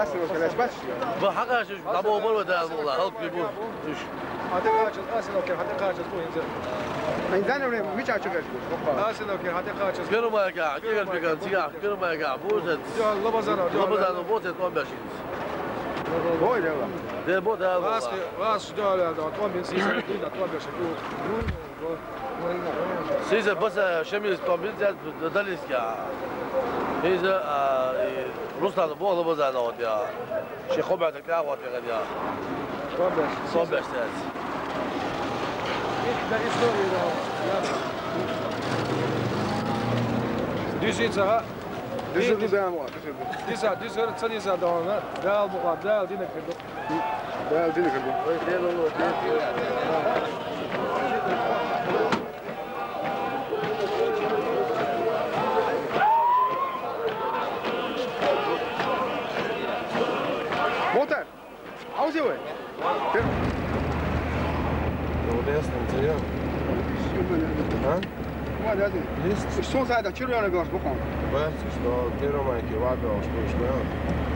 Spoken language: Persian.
اصل وكلاش بس بحقش ابو بول ودا والله خلق يبو حتى قاعد اصل اوكي حتى قاعد اسبوع ينزل انزل ولا مش عايش كده اصل اوكي حتى قاعد كانوا ما يقع كيف بيقع تيجا كانوا ما يقع بوزت لبزانو بوزت ما بيشين هو ده بوت هذا راس دول هذا طول من سيزون جديد طول بشكل سيزون بس شميل طبيب زاد دليسكا إذا روسنا بوه لبزانو يا شيخ خبعة الكاوات يا غديا صبح ساس ده إسرائيل ده Düzüldü ben var. Düzüldü sen izah da ona. Real bu var. Real dine kırdı. Real dine kırdı. Real olur. Motor. عاوز ايه؟ هو ده اصلا انت ها؟ ما لازم. ليست. شو صاير؟ شو رأيك؟ بقول. بس شو ده؟ كيلو ما يكفي واحد أو شو ده؟